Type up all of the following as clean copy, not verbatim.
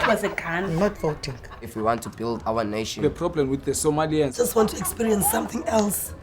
That was a gun. I'm not voting. If we want to build our nation. The problem with the Somalians. Just want to experience something else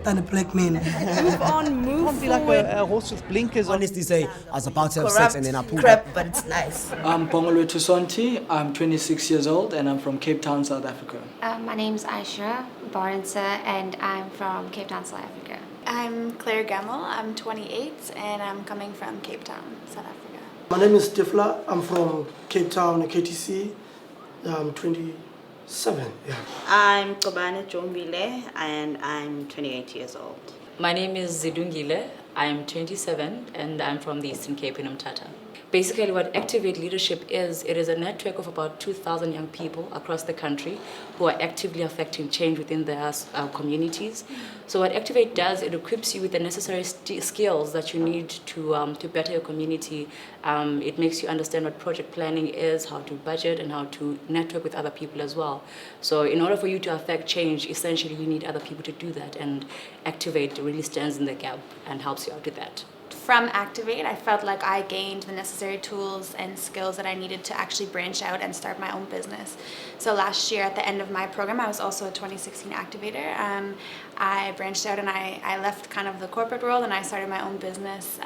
than a black man. Move on, move Can't be like a horse with blinkers on. Honestly say, I was about to have sex and then I pulled crap, up. but it's nice. I'm Bongolwethu Sonti. I'm 26 years old and I'm from Cape Town, South Africa. My name's Aisha Barnsa and I'm from Cape Town, South Africa. I'm Claire Gamel. I'm 28 and I'm coming from Cape Town, South Africa. My name is Tifla. I'm from Cape Town, KTC. I'm 27. Yeah. I'm Kobane Jombile and I'm 28 years old. My name is Zidungile. I'm 27 and I'm from the Eastern Cape in Umtata. Basically what Activate Leadership is, it is a network of about 2,000 young people across the country who are actively affecting change within their communities. So what Activate does, it equips you with the necessary skills that you need to better your community. It makes you understand what project planning is, how to budget, and how to network with other people as well. So in order for you to affect change, essentially you need other people to do that, and Activate really stands in the gap and helps you out with that. From Activate, I felt like I gained the necessary tools and skills that I needed to actually branch out and start my own business. So last year at the end of my program, I was also a 2016 activator. I branched out and I left kind of the corporate world and I started my own business,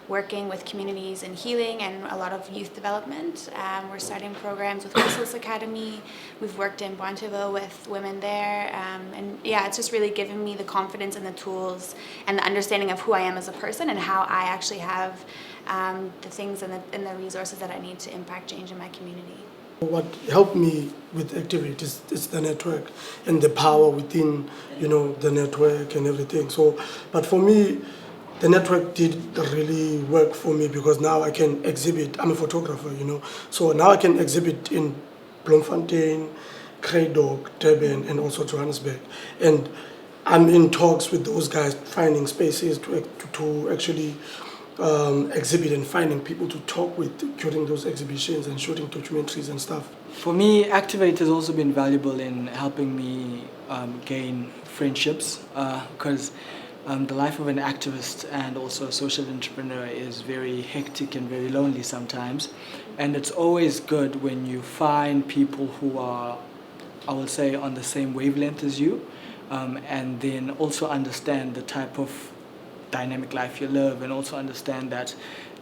working with communities in healing and a lot of youth development. We're starting programs with Whistles Academy. We've worked in Bonteville with women there. And yeah, it's just really given me the confidence and the tools and the understanding of who I am as a person and how I actually have the things and the resources that I need to impact change in my community. What helped me with Activate is the network and the power within, the network and everything. So, but for me, the network did really work for me because now I can exhibit. I'm a photographer, so now I can exhibit in Bloemfontein, Kruidok, Durban, and also Johannesburg. And I'm in talks with those guys, finding spaces to actually exhibit and finding people to talk with during those exhibitions and shooting documentaries and stuff. For me, Activate has also been valuable in helping me gain friendships because the life of an activist and also a social entrepreneur is very hectic and very lonely sometimes. And it's always good when you find people who are, I will say, on the same wavelength as you, and then also understand the type of dynamic life you live and also understand that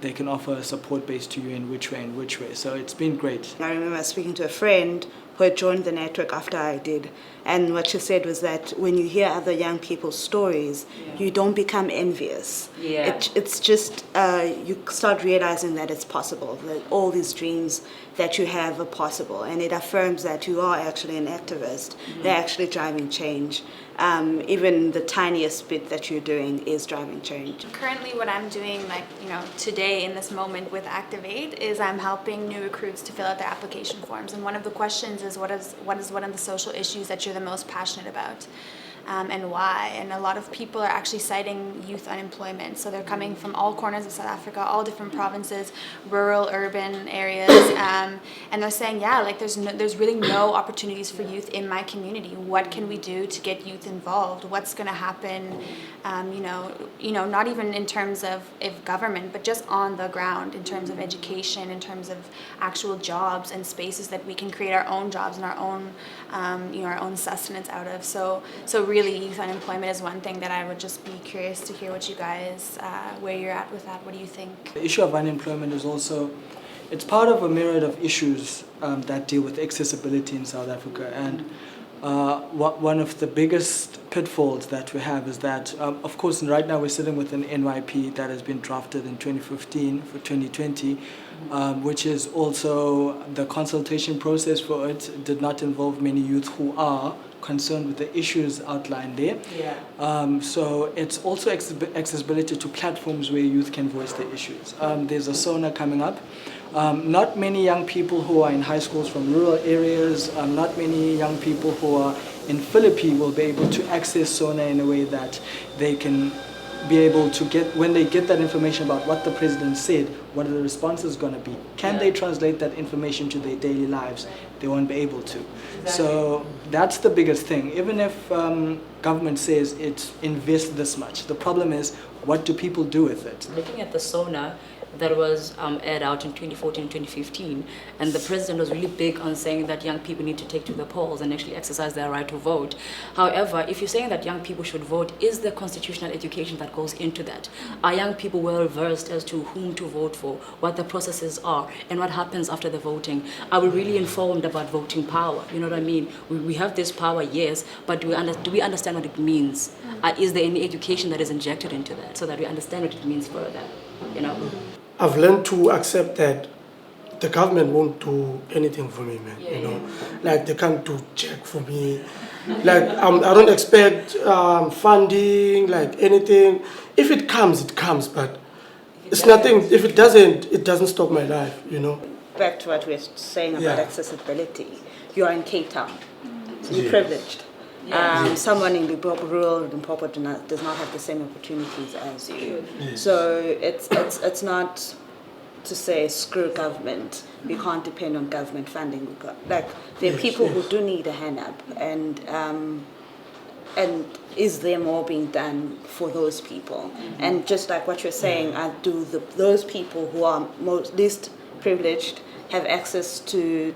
they can offer a support base to you in which way. So it's been great. I remember speaking to a friend who had joined the network after I did, and what she said was that when you hear other young people's stories, you don't become envious. It's just you start realizing that it's possible, that all these dreams that you have are possible, and it affirms that you are actually an activist. They're actually driving change. Even the tiniest bit that you're doing is driving change. Currently what I'm doing today in this moment with Activate is I'm helping new recruits to fill out their application forms, and one of the questions is what is one of the social issues that you're the most passionate about, and why. And a lot of people are actually citing youth unemployment, so they're coming from all corners of South Africa, all different provinces, rural, urban areas, and they're saying, there's really no opportunities for youth in my community. What can we do to get youth involved? What's going to happen? Not even in terms of government, but just on the ground, in terms of education, in terms of actual jobs and spaces that we can create our own jobs and our own, our own sustenance out of. So really, youth unemployment is one thing that I would just be curious to hear what you guys, where you're at with that. What do you think? The issue of unemployment is also, it's part of a myriad of issues that deal with accessibility in South Africa. And one of the biggest pitfalls that we have is that, of course, right now we're sitting with an NYP that has been drafted in 2015 for 2020, which is also the consultation process for it did not involve many youth who are concerned with the issues outlined there. So it's also accessibility to platforms where youth can voice their issues. There's a SONA coming up. Not many young people who are in high schools from rural areas, not many young people who are in Philippi will be able to access SONA in a way that they can be able to get, when they get that information about what the president said, what are the responses going to be? Can they translate that information to their daily lives? They won't be able to. So that's the biggest thing. Even if government says it invests this much, the problem is, what do people do with it? Looking at the SONA, that was aired out in 2014, 2015, and the president was really big on saying that young people need to take to the polls and actually exercise their right to vote. However, if you're saying that young people should vote, is there constitutional education that goes into that? Are young people well versed as to whom to vote for, what the processes are, and what happens after the voting? Are we really informed about voting power? You know what I mean? We have this power, yes, but do we understand what it means? Is there any education that is injected into that so that we understand what it means further? You know? I've learned to accept that the government won't do anything for me, man. You know, like they can't do check for me. Like I don't expect funding, like anything. If it comes, it comes. But it's nothing. If it doesn't, it doesn't stop my life. You know. Back to what we were saying about accessibility. You are in Cape Town, so you're privileged. Someone in rural Limpopo does not have the same opportunities as you. So it's not to say screw government. We can't depend on government funding. There are people who do need a hand up, and is there more being done for those people? And just like what you're saying, those people who are least privileged have access to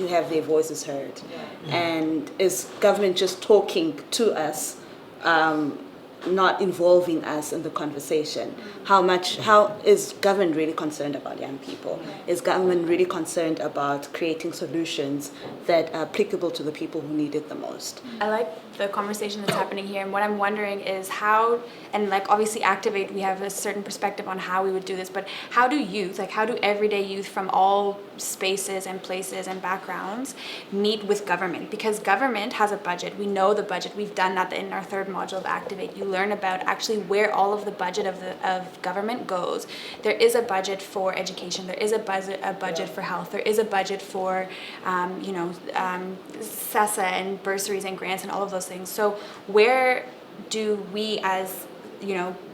have their voices heard? And is government just talking to us, not involving us in the conversation? How is government really concerned about young people? Is government really concerned about creating solutions that are applicable to the people who need it the most? I like the conversation that's happening here, and what I'm wondering is how, and like obviously Activate, we have a certain perspective on how we would do this, but how do youth, like how do everyday youth from all spaces and places and backgrounds meet with government? Because government has a budget. We know the budget. We've done that in our third module of Activate. You learn about actually where all of the budget of government goes. There is a budget for education. There is a budget for health. There is a budget for SESA and bursaries and grants and all of those things. So where do we, as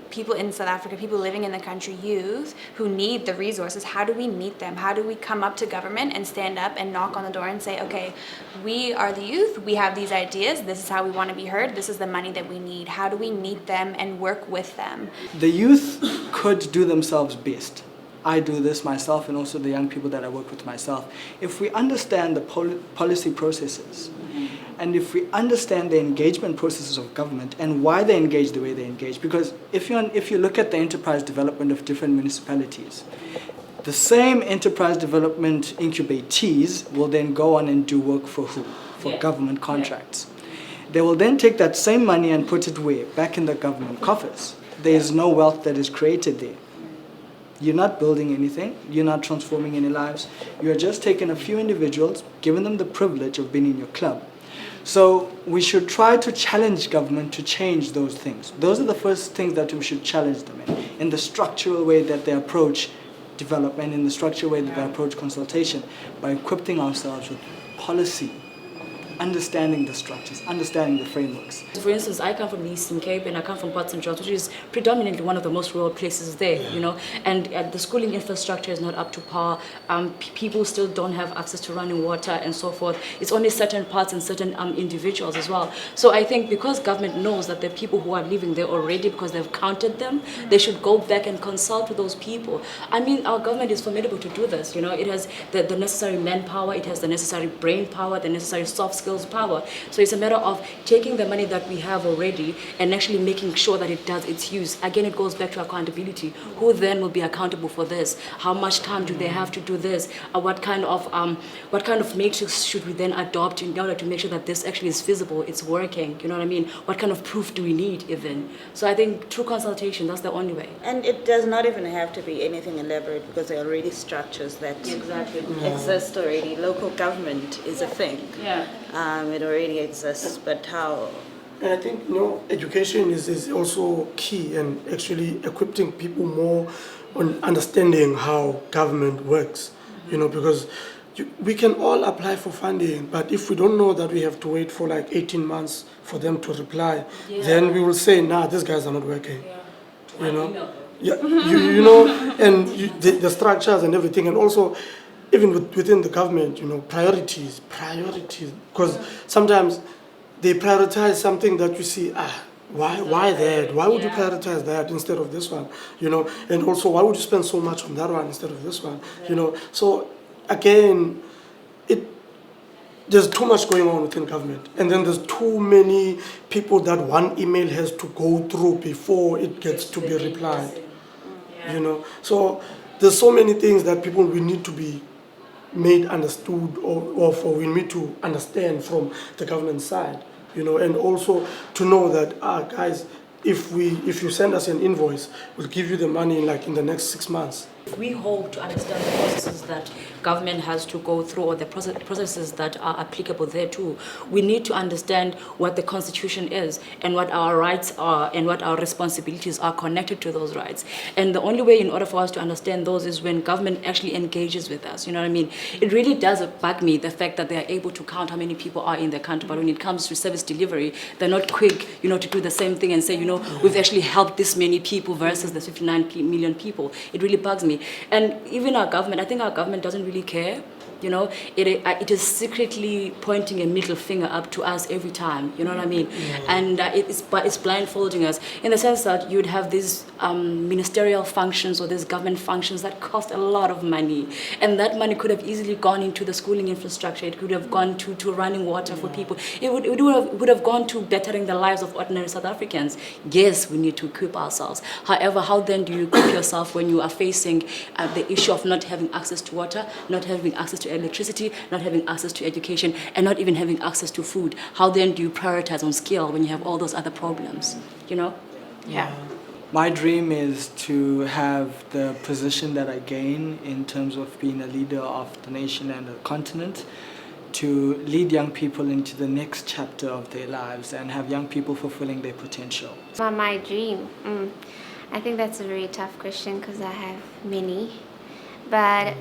people in South Africa, people living in the country, youth who need the resources, how do we meet them? How do we come up to government and stand up and knock on the door and say, okay, we are the youth, we have these ideas, this is how we want to be heard, this is the money that we need. How do we meet them and work with them? The youth could do themselves best. I do this myself, and also the young people that I work with myself. If we understand the policy processes, and if we understand the engagement processes of government and why they engage the way they engage, because if you look at the enterprise development of different municipalities, the same enterprise development incubatees will then go on and do work for who? For government contracts. They will then take that same money and put it where? Back in the government coffers. There is no wealth that is created there. You're not building anything, you're not transforming any lives, you're just taking a few individuals, giving them the privilege of being in your club. So we should try to challenge government to change those things. Those are the first things that we should challenge them in the structural way that they approach development, in the structural way that they approach consultation, by equipping ourselves with policy, understanding the structures, understanding the frameworks. For instance, I come from the Eastern Cape and I come from Port St. John's, which is predominantly one of the most rural places there, and the schooling infrastructure is not up to par. People still don't have access to running water and so forth. It's only certain parts and certain individuals as well. So I think because government knows that there are people who are living there already because they've counted them, they should go back and consult with those people. I mean, our government is formidable to do this. It has the necessary manpower, it has the necessary brain power, the necessary soft skills power. So it's a matter of taking the money that we have already and actually making sure that it does its use. Again, it goes back to accountability. Who then will be accountable for this? How much time do they have to do this? What kind of matrix should we then adopt in order to make sure that this actually is feasible, it's working? You know what I mean? What kind of proof do we need even? So I think through consultation, that's the only way. And it does not even have to be anything elaborate because there are already structures that exist already. Local government is a thing. It already exists, but how? And I think education is also key, and actually equipping people more on understanding how government works. Because we can all apply for funding, but if we don't know that we have to wait for like 18 months for them to reply, then we will say, nah, these guys are not working. And the structures and everything, and also even within the government, priorities, because sometimes they prioritize something that you see, Why that? Why would you Yeah. prioritize that instead of this one? You know, and also why would you spend so much on that one instead of this one? You know, so again, there's too much going on within government, and then there's too many people that one email has to go through before it gets to be replied. You know, so there's so many things that people we need to be made understood or for we need to understand from the government side, you know, and also to know that guys, if you send us an invoice, we'll give you the money in the next 6 months. We hope to understand the processes that government has to go through, or the processes that are applicable there too. We need to understand what the Constitution is and what our rights are and what our responsibilities are connected to those rights. And the only way in order for us to understand those is when government actually engages with us. You know what I mean? It really does bug me, the fact that they are able to count how many people are in the country, but when it comes to service delivery, they're not quick, you know, to do the same thing and say, you know, we've actually helped this many people versus the 59 million people. It really bugs me. And even our government, I think our government doesn't really care. You know, it is secretly pointing a middle finger up to us every time. You know what I mean? And it's blindfolding us in the sense that you'd have these ministerial functions or these government functions that cost a lot of money, and that money could have easily gone into the schooling infrastructure. It could have gone to running water for people. It would have gone to bettering the lives of ordinary South Africans. Yes, we need to equip ourselves. However, how then do you equip yourself when you are facing the issue of not having access to water, not having access to electricity, not having access to education, and not even having access to food? How then do you prioritize on scale when you have all those other problems? You know? Yeah. My dream is to have the position that I gain in terms of being a leader of the nation and the continent, to lead young people into the next chapter of their lives and have young people fulfilling their potential. My dream. I think that's a very tough question because I have many. But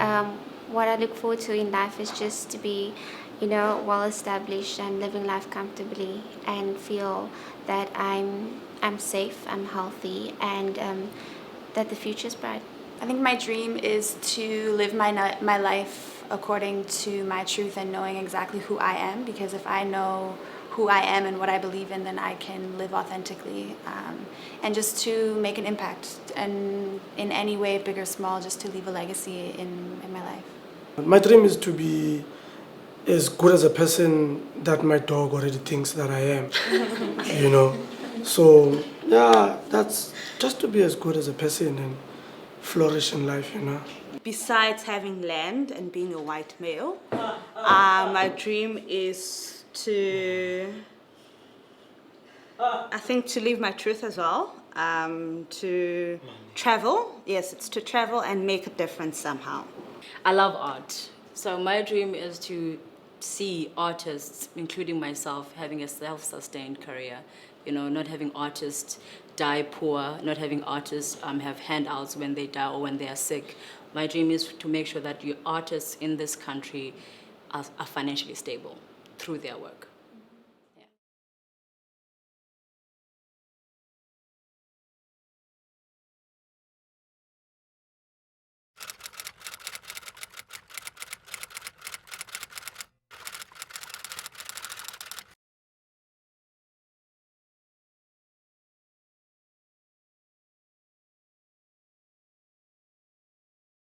what I look forward to in life is just to be, you know, well established and living life comfortably and feel that I'm safe, I'm healthy, and that the future is bright. I think my dream is to live my life according to my truth and knowing exactly who I am, because if I know who I am and what I believe in, then I can live authentically, and just to make an impact, and in any way, big or small, just to leave a legacy in my life. My dream is to be as good as a person that my dog already thinks that I am, you know. So yeah, that's just to be as good as a person and flourish in life, you know. Besides having land and being a white male, my dream is to live my truth as well. To travel. Yes, it's to travel and make a difference somehow. I love art. So my dream is to see artists, including myself, having a self-sustained career. You know, not having artists die poor, not having artists have handouts when they die or when they are sick. My dream is to make sure that artists in this country are financially stable through their work.